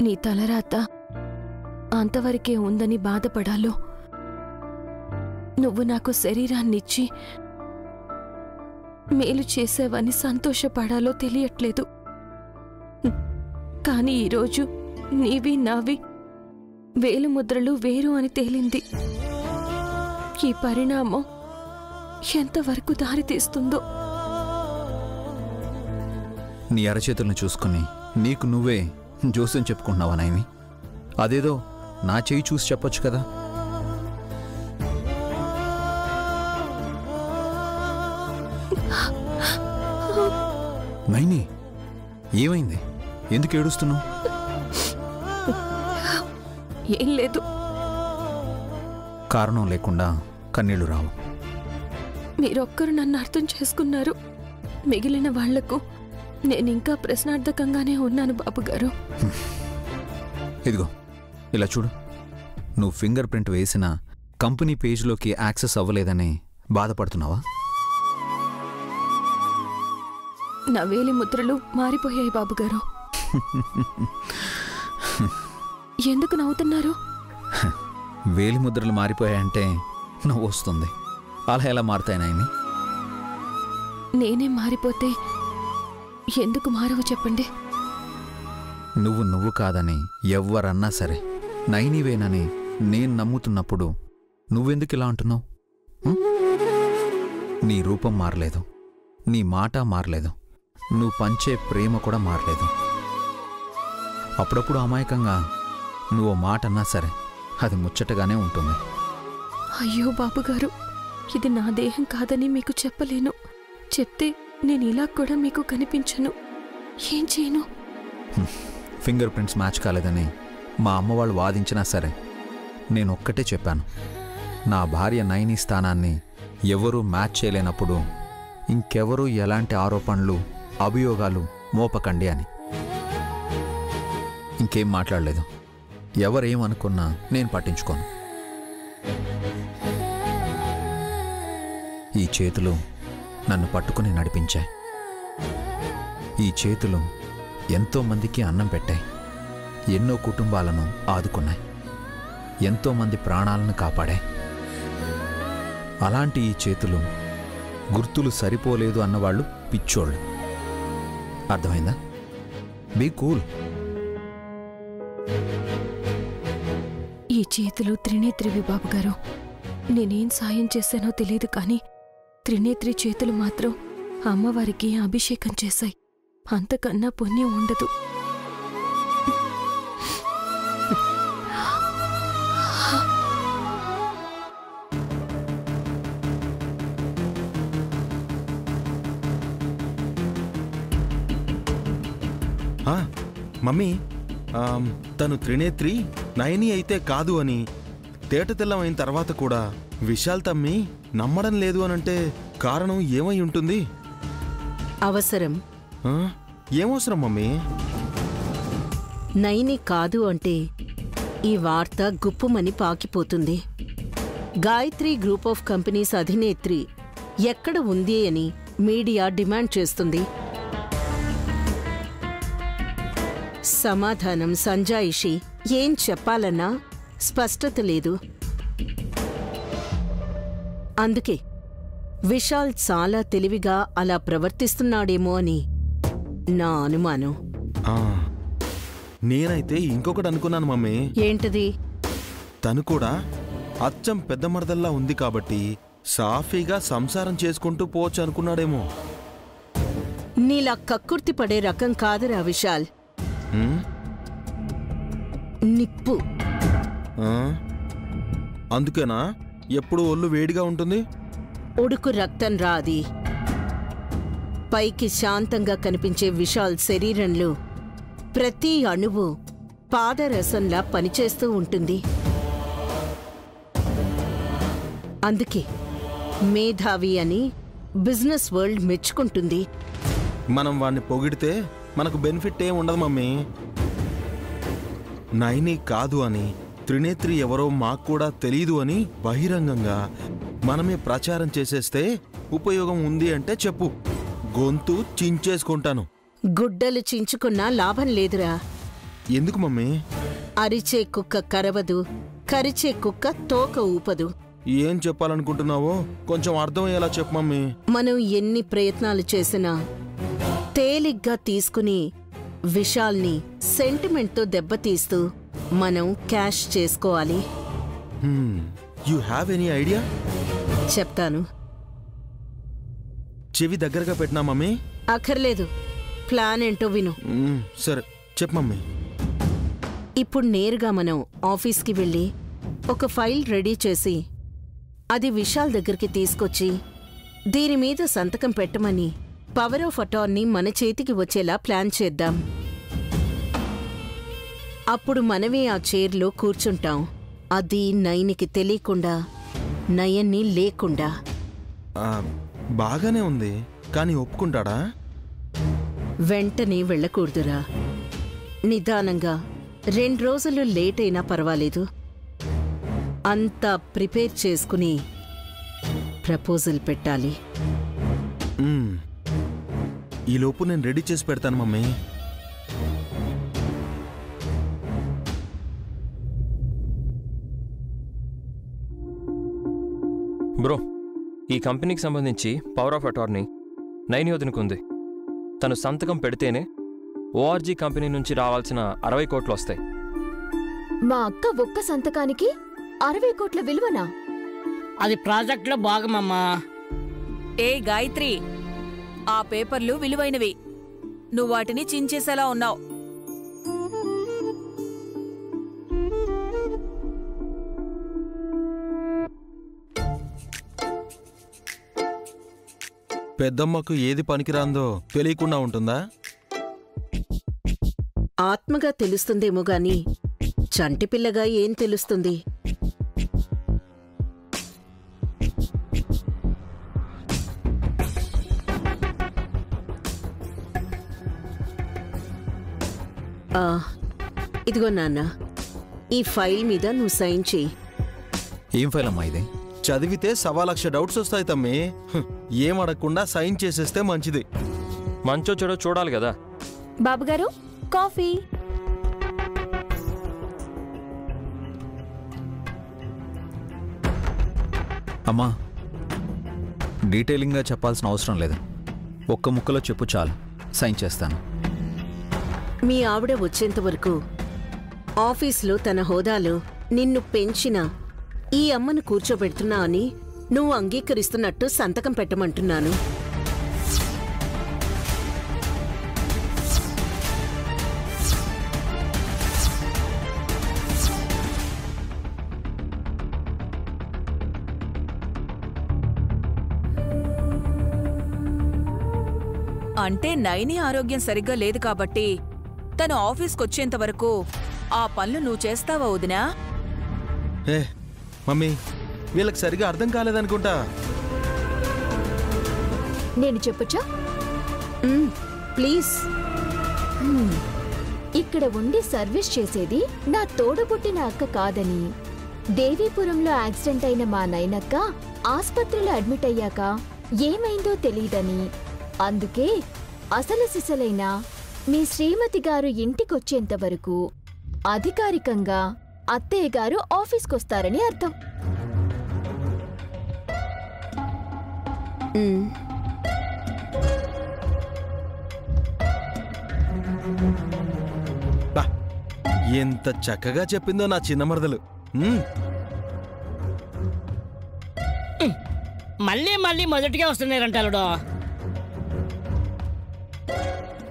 నీ తలరాత అంతవరకే ఉందని బాధపడాలో, నువ్వు నాకు శరీరాన్నిచ్చి మేలు చేసావని సంతోషపడాలో తెలియట్లేదు. కాని ఈరోజు నీవి నావి వేలిముద్రలు వేరు అని తేలింది. ఈ పరిణామం ఎంతవరకు దారితీస్తుందో. నీ అరచేతులను చూసుకుని నీకు నువ్వే జోస్యం చెప్పుకుంటున్నావా నైని? అదేదో నా చేయి చూసి చెప్పొచ్చు కదా. నైని, ఏమైంది? ఎందుకు ఏడుస్తున్నావు? ఏం లేదు. కారణం లేకుండా కన్నీళ్లు రావు. మీరొక్కరు నన్ను అర్థం చేసుకున్నారు. మిగిలిన వాళ్లకు నేనింకా ప్రశ్నార్థకంగానే ఉన్నాను బాబుగారు. ఇదిగో ఇలా చూడు. నువ్వు ఫింగర్ ప్రింట్ వేసిన కంపెనీ పేజ్లోకి యాక్సెస్ అవ్వలేదని బాధపడుతున్నావా? నా వేలి ముద్రలు మారిపోయాయి బాబుగారు. ఎందుకు నవ్వుతున్నారు? వేలి ముద్రలు మారిపోయాయంటే నవ్వు వస్తుంది. అలా ఎలా మారుతాయి నాయని? నేనే మారిపోతే ఎందుకు మారవు చెప్పండి. నువ్వు కాదని ఎవ్వరన్నా సరే నైనివేనని నేను నమ్ముతున్నప్పుడు నువ్వెందుకు ఇలా అంటున్నావు? నీ రూపం మారలేదు, నీ మాట మారలేదు, నువ్వు పంచే ప్రేమ కూడా మారలేదు. అప్పుడప్పుడు అమాయకంగా నువ్వు మాట అన్నా సరే అది ముచ్చటగానే ఉంటుంది. అయ్యో బాబుగారు, ఇది నా దేహం కాదని మీకు చెప్పలేను. చెప్తే నేను ఇలా కూడా మీకు కనిపించను. ఏం చేయను? ఫింగర్ ప్రింట్స్ మ్యాచ్ కాలేదని మా అమ్మ వాళ్ళు వాదించినా సరే నేనొక్కటే చెప్పాను. నా భార్య నైని స్థానాన్ని ఎవరూ మ్యాచ్ చేయలేనప్పుడు ఇంకెవరూ ఎలాంటి ఆరోపణలు అభియోగాలు మోపకండి అని. ఇంకేం మాట్లాడలేదు. ఎవరేమనుకున్నా నేను పట్టించుకోను. ఈ చేతులు నన్ను పట్టుకుని నడిపించాయి. ఈ చేతులు ఎంతోమందికి అన్నం పెట్టాయి, ఎన్నో కుటుంబాలను ఆదుకున్నాయి, ఎంతోమంది ప్రాణాలను కాపాడాయి. అలాంటి ఈ చేతులు గుర్తులు సరిపోలేదు అన్నవాళ్ళు పిచ్చోళ్ళు. అర్థమైందా? Be cool. ఈ చేతులు త్రినేత్రివి బాబుగారు. నేనేం సాయం చేశానో తెలియదు కానీ త్రినేత్రి చేతులు మాత్రం అమ్మవారికి అభిషేకం చేశాయి. అంతకన్నా పుణ్యం ఉండదు. మమ్మీ, తను త్రినేత్రి నయని అయితే కాదు అని తేటతెల్లమైన తర్వాత కూడా విశాల్ తమ్మి నమ్మడం లేదు అనంటే కారణం ఏమై ఉంటుంది? అవసరం. ఏమవసరం మమ్మీ? నైని కాదు అంటే ఈ వార్త గుప్పుమని పాకిపోతుంది. గాయత్రి గ్రూప్ ఆఫ్ కంపెనీస్ అధినేత్రి ఎక్కడ ఉంది అని మీడియా డిమాండ్ చేస్తుంది. సమాధానం సంజాయిషి ఏం చెప్పాలన్నా స్పష్టత లేదు. అందుకే విశాల్ చాలా తెలివిగా అలా ప్రవర్తిస్తున్నాడేమో అని నా అనుమానం. నేనైతే ఇంకొకటి అనుకున్నాను మమ్మీ. ఏంటది? తను కూడా అచ్చం పెద్ద మరదల్లా ఉంది కాబట్టి సాఫీగా సంసారం చేసుకుంటూ పోవచ్చు అనుకున్నాడేమో. నీలా కక్కుర్తి పడే రకం కాదురా విశాల్. నిప్పు. అందుకేనా ఎప్పుడు ఒళ్ళు వేడిగా ఉంటుంది? ఉడుకు రక్తం రాది. పైకి శాంతంగా కనిపించే విశాల్ శరీరంలో ప్రతి అణువు పాదరసంలా పనిచేస్తూ ఉంటుంది. అందుకే మేధావి అని బిజినెస్ వరల్డ్ మెచ్చుకుంటుంది. మనం వాణ్ణి పొగిడితే మనకు బెనిఫిట్ ఏం ఉండదు మమ్మీ. నైని కాదు అని త్రినేత్రి ఎవరో మాకు కూడా తెలీదు అని బహిరంగంగా మనమే ప్రచారం చేసేస్తే ఉపయోగం ఉంది అంటే చెప్పు, గొంతు చించేసుకుంటాను. గుడ్డలు చించుకున్నా లాభం లేదురా. ఎందుకు మమ్మీ? అరిచే కుక్క కరవదు, కరిచే కుక్క తోక ఊపదు. ఏం చెప్పాలనుకుంటున్నావో కొంచెం అర్థమయ్యేలా చెప్పు మమ్మీ. మనం ఎన్ని ప్రయత్నాలు చేసినా తేలిగ్గా తీసుకుని విశాల్ని సెంటిమెంట్తో దెబ్బతీస్తూ మనం క్యాష్ చేసుకోవాలి. You have any idea? చెప్తాను. చెవి దగ్గరగా పెట్టినా మమ్మీ? అక్కర్లేదు, ప్లాన్ ఏంటో విను. సరే చెప్పు మమ్మీ. ఇప్పుడు నేరుగా మనం ఆఫీస్కి వెళ్ళి ఒక ఫైల్ రెడీ చేసి అది విశాల్ దగ్గరికి తీసుకొచ్చి దీని మీద సంతకం పెట్టమని పవర్ ఆఫ్ అటార్నీ మన చేతికి వచ్చేలా ప్లాన్ చేద్దాం. అప్పుడు మనమే ఆ చైర్లో కూర్చుంటాం. అది నయనికి తెలియకుండా, నయన్ని లేకుండా. బాగానే ఉంది, కానీ ఒప్పుకుంటాడా? వెంటనే వెళ్ళకూడదురా. నిదానంగా 2 రోజులు లేట్ అయినా పర్వాలేదు. అంతా ప్రిపేర్ చేసుకుని ప్రపోజల్ పెట్టాలి. ఈలోపు నేను రెడీ చేసి పెడతాను మమ్మీ. బ్రో, ఈ కంపెనీకి సంబంధించి పవర్ ఆఫ్ అటార్నీ నైని వదినకుంది. తను సంతకం పెడితేనే ఓఆర్జీ కంపెనీ నుంచి రావాల్సిన 60 కోట్లు వస్తాయి. మా అక్క ఒక్క సంతకానికి 60 కోట్ల విలువనా? అది ప్రాజెక్ట్లో భాగమమ్మా. ఏ గాయత్రి, ఆ పేపర్లు విలువైనవి. నువ్వు వాటిని చించేసేలా ఉన్నావు. పెద్దమ్మకు ఏది పనికిరాందో తెలియకుండా ఉంటుందా? ఆత్మగా తెలుస్తుందేమో గాని చంటిపిల్లగా ఏం తెలుస్తుంది? ఇదిగో నాన్న, ఈ ఫైల్ మీద నువ్వు సైన్ చెయ్యి. ఏం ఫైల్ అమ్మా ఇది? చదివితే 1,00,000 డౌట్స్ వస్తాయి తమ్మి. ఏం అడగకుండా సైన్ చేసేస్తే మంచిది. మంచో చెడో చూడాలి కదా. బాబుగారు, కాఫీ. అమ్మా, డీటెయిలింగ్గా చెప్పాల్సిన అవసరం లేదు. ఒక్క ముక్కలో చెప్పు చాలు, సైన్ చేస్తాను. మీ ఆవిడ వచ్చేంత వరకు ఆఫీస్లో తన హోదాలో నిన్ను పెంచిన ఈ అమ్మను కూర్చోబెడుతున్నా అని నువ్వు అంగీకరిస్తున్నట్టు సంతకం పెట్టమంటున్నాను. అంటే నైని ఆరోగ్యం సరిగ్గా లేదు కాబట్టి తను ఆఫీస్కొచ్చేంత వరకు ఆ పనులు నువ్వు చేస్తావా వదినా? ఏ మమ్మీ, వీళ్ళకి సరిగా అర్థం కాలేదనుకుంటా. నేను చెప్పొచ్చా? ప్లీజ్. ఇక్కడ ఉండి సర్వీస్ చేసేది నా తోడబుట్టిన అక్క కాదని, దేవీపురంలో యాక్సిడెంట్ అయిన మా నైనక్క ఆస్పత్రిలో అడ్మిట్ అయ్యాక ఏమైందో తెలీదని, అందుకే అసలు సిసలైన మీ శ్రీమతి గారు ఇంటికొచ్చేంత వరకు అధికారికంగా అత్తయ్య గారు ఆఫీస్కొస్తారని అర్థం. ఎంత చక్కగా చెప్పిందో నా చిన్న మరదలు. మళ్ళీ మళ్ళీ మొదటిగా వస్తున్నారంటాడు.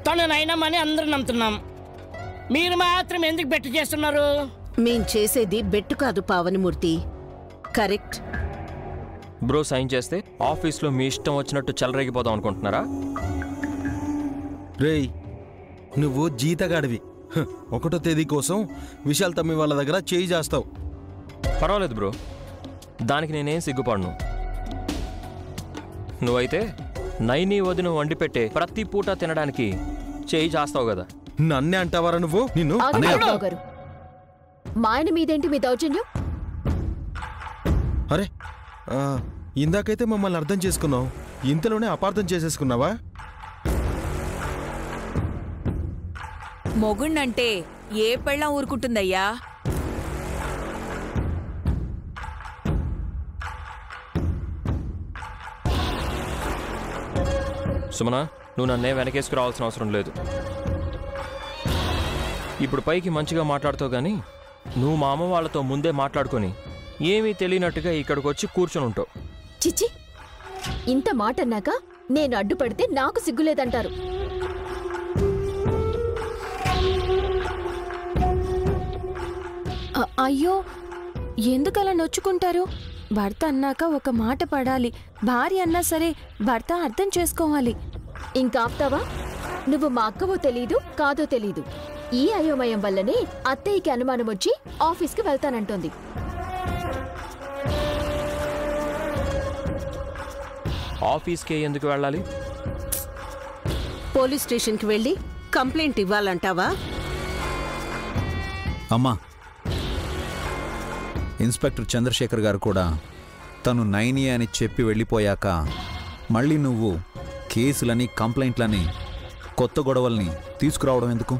తను నైనమ్మని అందరూ నమ్ముతున్నాం. మీరు మాత్రం ఎందుకు బెట్టు చేస్తున్నారు? మేం చేసేది బెట్టు కాదు పావనమూర్తి. కరెక్ట్. బ్రో, సైన్ చేస్తే ఆఫీస్లో మీ ఇష్టం వచ్చినట్టు చెలరేగిపోదాం అనుకుంటున్నారా? రేయ్, నువ్వు జీతగాడివి. 1వ తేదీ కోసం విశాల్ తమ్మి వాళ్ళ దగ్గర చేయి చేస్తావు. పర్వాలేదు బ్రో, దానికి నేనేం సిగ్గుపడను. నువ్వైతే నైని వదిన వండి పెట్టే ప్రతి పూట తినడానికి చేయి చేస్తావు కదా. నన్నే అంటావారా నువ్వు? నిన్ను గారు, మా ఆయన మీదేంటి మీ దౌర్జన్యం? అరే, ఇందాకైతే మమ్మల్ని అర్థం చేసుకున్నావు, ఇంతలోనే అపార్థం చేసేసుకున్నావా? మొగుణ్ణంటే ఏ పెళ్ళం ఊరుకుంటుందయ్యా? సుమన, నువ్వు నన్నే వెనకేసుకు రావాల్సిన అవసరం లేదు. ఇప్పుడు పైకి మంచిగా మాట్లాడుతావు కానీ నువ్వు మా అమ్మ వాళ్ళతో ముందే మాట్లాడుకొని ఏమీ తెలియనట్టుగా ఇక్కడికి వచ్చి కూర్చొని ఉంటావు. చిచ్చి, ఇంత మాట అన్నాక నేను అడ్డుపడితే నాకు సిగ్గులేదంటారు. అయ్యో, ఎందుకలా నొచ్చుకుంటారు? భర్త అన్నాక ఒక మాట పడాలి. భార్య అన్నా సరే భర్త అర్థం చేసుకోవాలి. ఇంకా ఆప్తావా? నువ్వు మా అక్కవో తెలీదు, కాదో తెలీదు. ఈ అయోమయం వల్లనే అత్తయ్యకి అనుమానం వచ్చి ఆఫీస్కి వెళ్తానంటోంది. ఆఫీస్కే ఎందుకు వెళ్ళాలి? పోలీస్ స్టేషన్కి వెళ్ళి కంప్లైంట్ ఇవ్వాలంటావా? అమ్మా, ఇన్స్పెక్టర్ చంద్రశేఖర్ గారు కూడా తను నైని అని చెప్పి వెళ్ళిపోయాక మళ్ళీ నువ్వు కేసులని కంప్లైంట్లని కొత్త గొడవల్ని తీసుకురావడం ఎందుకు?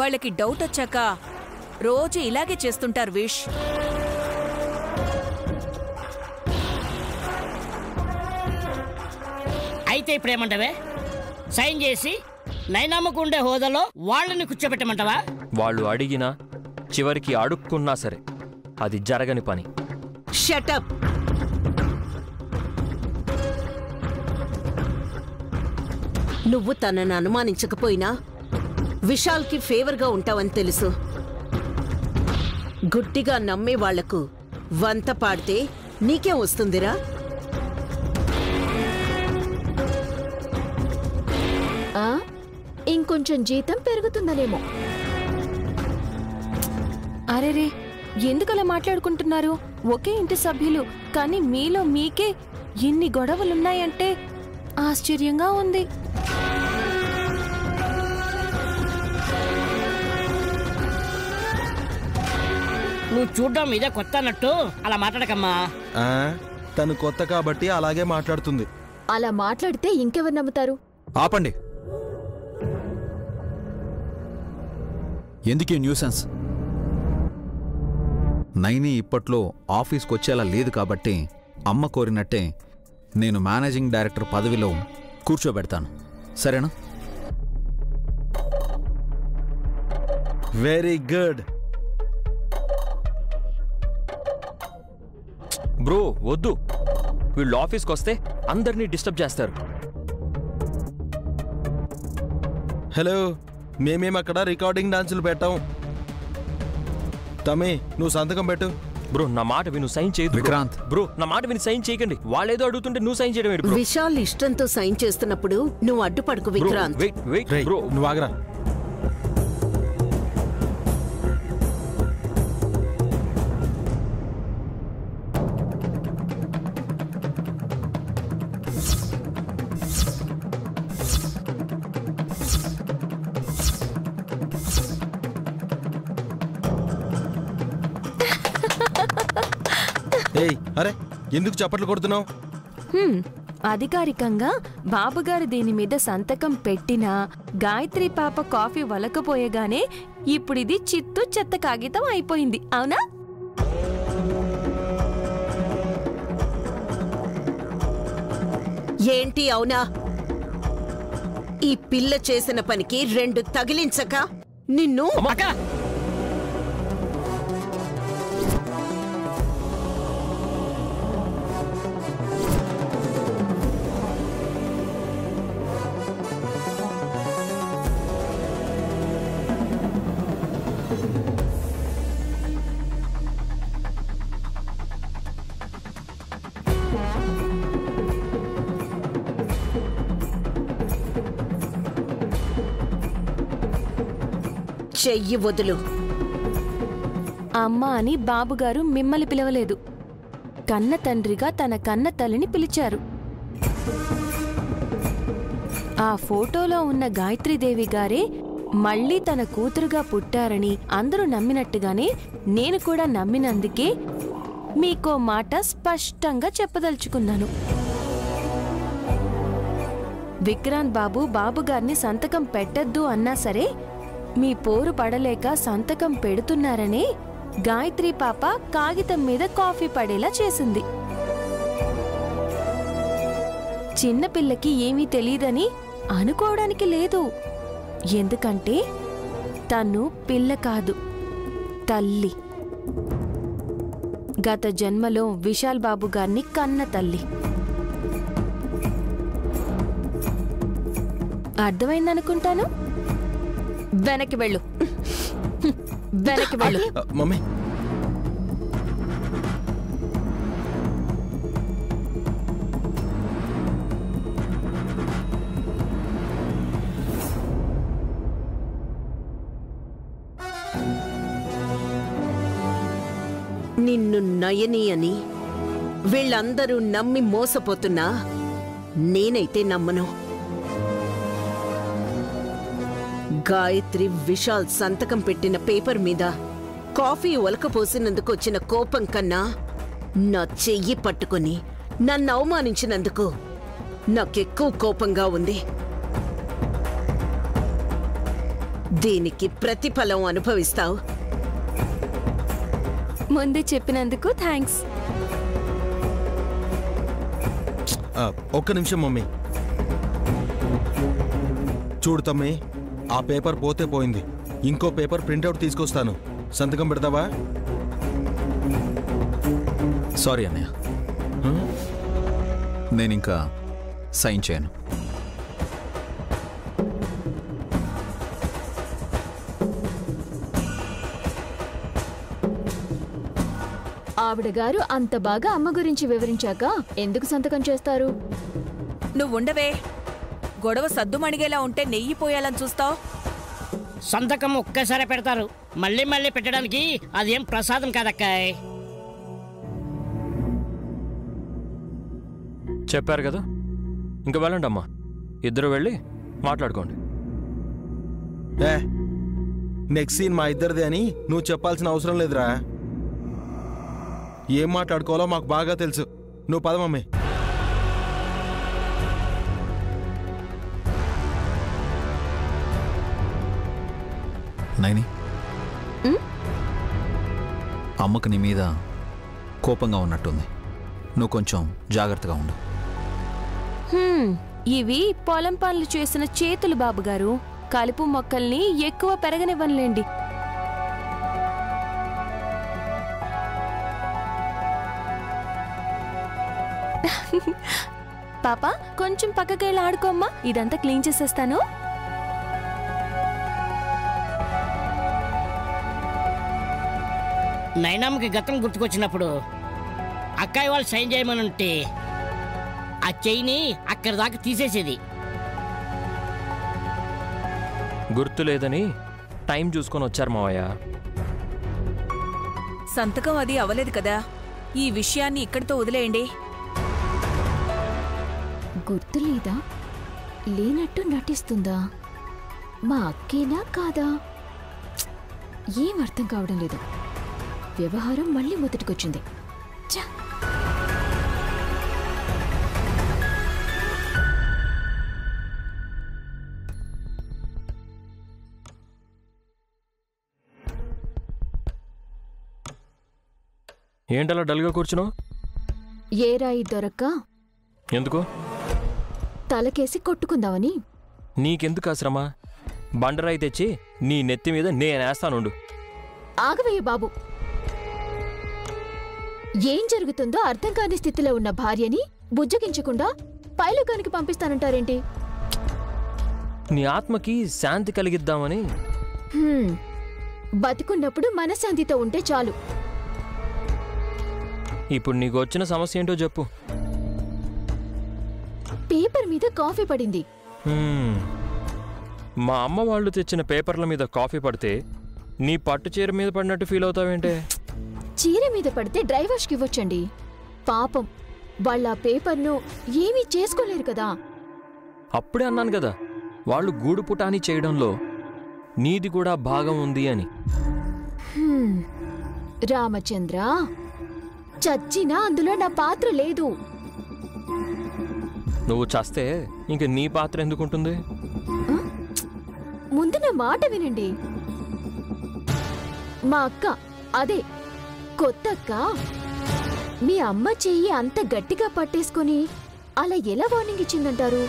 వాళ్ళకి డౌట్ వచ్చాక రోజు ఇలాగే చేస్తుంటారు విష్. అయితే ఇప్పుడేమంటావే? సైన్ చేసి నైనమ్మకు ఉండే హోదాలో వాళ్ళని కూర్చోబెట్టమంటావా? వాళ్ళు అడిగినా చివరికి అడుక్కున్నా సరే అది జరగని పని. షటప్! నువ్వు తనను అనుమానించకపోయినా విశాల్కి ఫేవర్గా ఉంటావని తెలుసు. గుడ్డిగా నమ్మే వాళ్లకు వంత పాడితే నీకేం వస్తుందిరా? ఇంకొంచెం జీతం పెరుగుతుందనేమో. అరేరే, ఎందుకలా మాట్లాడుకుంటున్నారు? ఒకే ఇంటి సభ్యులు, కానీ మీలో మీకే ఇన్ని గొడవలున్నాయంటే ఆశ్చర్యంగా ఉంది. నువ్వు చూడ్డం ఇదే కొత్త అన్నట్టు అలా మాట్లాడకమ్మా. తను కొత్త కాబట్టి అలాగే మాట్లాడుతుంది. అలా మాట్లాడితే ఇంకెవరు నమ్ముతారు? ఆపండి. ఎందుకీ న్యూసెన్స్? నైని ఇప్పట్లో ఆఫీస్కి వచ్చేలా లేదు కాబట్టి అమ్మ కోరినట్టే నేను మేనేజింగ్ డైరెక్టర్ పదవిలో కూర్చోబెడతాను. సరేనా? Very good. బ్రో వద్దు, వీళ్ళు ఆఫీస్కి వస్తే అందరినీ డిస్టర్బ్ చేస్తారు. హలో, మేమేం అక్కడ రికార్డింగ్ డాన్సులు పెట్టాం. తమ్మి, నువ్వు సంతకం పెట్టు. బ్రో నా మాట విను, సైన్ చేయదు. విక్రాంత్, బ్రో నా మాట విని సైన్ చేయకండి. వాళ్ళేదో అడుగుతుంటే నువ్వు సైన్ చేయడం ఏంటి బ్రో? విశాల్ ఇష్టంతో సైన్ చేస్తున్నప్పుడు నువ్వు అడ్డుపడుకు విక్రాంత్. వెయిట్ వెయిట్ బ్రో, నువ్వు ఆగరా. ఏయ్, అరే ఎందుకు చప్పట్లు కొడుతున్నావు? అధికారికంగా బాబుగారు దీని మీద సంతకం పెట్టినా గాయత్రి పాప కాఫీ వలకపోయేగానే ఇప్పుడిది చిత్తు చెత్త కాగితం అయిపోయింది. అవునా? ఏంటి అవునా? ఈ పిల్ల చేసిన పనికి 2 తగిలించక నిన్ను. చెయ్యి వదులు. అమ్మ అని బాబుగారు మిమ్మల్ని పిలవలేదు. కన్న తండ్రిగా తన కన్న తల్లిని పిలిచారు. ఆ ఫోటోలో ఉన్న గాయత్రీదేవి గారే మళ్లీ తన కూతురుగా పుట్టారని అందరూ నమ్మినట్టుగానే నేను కూడా నమ్మినందుకే మీకో మాట స్పష్టంగా చెప్పదలుచుకున్నాను. విక్రాంత్ బాబుగారిని సంతకం పెట్టద్దు అన్నా సరే మీ పోరు పడలేక సంతకం పెడుతున్నారని గాయత్రి పాప కాగితం మీద కాఫీ పడేలా చేసింది. చిన్నపిల్లకి ఏమీ తెలీదని అనుకోవడానికి లేదు. ఎందుకంటే తను పిల్ల కాదు, తల్లి. గత జన్మలో విశాల్ బాబు గారిని కన్న తల్లి. అర్థమైందనుకుంటాను. వెనక్కి వెళ్ళు, వెనక్కి వెళ్ళు. మమ్మీ నిన్ను నయని అని వీళ్ళందరూ నమ్మి మోసపోతున్నా నేనైతే నమ్మను. గాయత్రి విశాల్ సంతకం పెట్టిన పేపర్ మీద కాఫీ ఒలకపోసినందుకు వచ్చిన కోపం కన్నా నా చెయ్యి పట్టుకుని నన్ను అవమానించినందుకు నాకెక్కువ కోపంగా ఉంది. దీనికి ప్రతిఫలం అనుభవిస్తావు. ముందే చెప్పినందుకు థ్యాంక్స్. ఒక్క నిమిషం మమ్మీ. చూడు తమ్మి, ఆ పేపర్ పోతే పోయింది. ఇంకో పేపర్ ప్రింట్అవుట్ తీసుకొస్తాను. సంతకం పెడతావా? సారీ అన్నయ్య, నేనింకా సైన్ చేయను. ఆవిడ గారు అంత బాగా అమ్మ గురించి వివరించాక ఎందుకు సంతకం చేస్తారు? నువ్వుండవే. గొడవ సద్దుమణిగేలా ఉంటే నెయ్యి పోయాలని చూస్తావు. సంతకం ఒక్కసారి పెడతారు, మళ్ళీ మళ్ళీ పెట్టడానికి అదేం ప్రసాదం కాదక్కాయ్. చెప్పారు కదా, ఇంక వెళ్ళండి అమ్మా. ఇద్దరు వెళ్ళి మాట్లాడుకోండి. నెక్స్ట్ సీన్ మా ఇద్దరిదే అని నువ్వు చెప్పాల్సిన అవసరం లేదురా. ఏం మాట్లాడుకోవాలో మాకు బాగా తెలుసు. నువ్వు పద మమ్మీ. నైని, అమ్మకు నీ మీద కోపంగా ఉన్నట్టుంది. నువ్వు కొంచెం జాగ్రత్తగా ఉండు. ఇవి పొలం పనులు చేసిన చేతులు బాబుగారు. కలుపు మొక్కల్ని ఎక్కువ పెరగనివ్వనులేండి. పాప, కొంచెం పక్కకెళ్ళి ఆడుకోమ్మా. ఇదంతా క్లీన్ చేసేస్తాను. నైనామ్మకి గతం గుర్తుకొచ్చినప్పుడు అక్కాయి వాళ్ళు సైన్ చేయమనుంటే ఆ చెయ్యిని అక్కడి దాకా తీసేసేది. గుర్తు లేదని టైం చూసుకొని వచ్చారు మావయ్య. సంతకం అది అవ్వలేదు కదా, ఈ విషయాన్ని ఇక్కడితో వదిలేయండి. గుర్తులేదా? లేనట్టు నటిస్తుందా? మా అక్కేనా కాదా? ఏం అర్థం కావడం లేదు. వ్యవహారం మళ్ళీ మొదటికొచ్చింది. ఏంటలా డల్గా కూర్చున్నావు? ఏ రాయి దొరక్క ఎందుకు? తలకేసి కొట్టుకుందామని. నీకెందుకు శ్రమ? బండరాయి తెచ్చి నీ నెత్తి మీద నేనేస్తానుండు. ఆగవయ్య బాబు. ఏం జరుగుతుందో అర్థం కాని స్థితిలో ఉన్న భార్యని బుజ్జగించకుండా పైలోకానికి పంపిస్తానంటారేంటి? నీ ఆత్మకి శాంతి కలిగిద్దామని. బతికున్నప్పుడు మనశ్శాంతితో ఉంటే చాలు. ఇప్పుడు నీకు వచ్చిన సమస్య ఏంటో చెప్పు. పేపర్ మీద కాఫీ పడింది. మా అమ్మ వాళ్ళు తెచ్చిన పేపర్ల మీద కాఫీ పడితే నీ పట్టు చీర మీద పడినట్టు ఫీల్ అవుతావేంటే? చీర మీద పడితే డ్రైవర్స్కి ఇవ్వచ్చండి. పాపం వాళ్ళ పేపర్ను ఏమీ చేసుకోలేరు కదా. అప్పుడే అన్నాను కదా, వాళ్ళు గూడు పుటాని చేయడంలో నీది కూడా భాగం ఉంది అని. రామచంద్ర, చచ్చినా అందులో నా పాత్ర లేదు. నువ్వు చస్తే ఇంక నీ పాత్ర ఎందుకుంటుంది? ముందు నా మాట వినండి. మా అక్క, అదే కొత్తక్క, మీ అమ్మ చెయ్యి అంత గట్టిగా పట్టేసుకుని అలా ఎలా వార్నింగ్ ఇచ్చిందంటారు?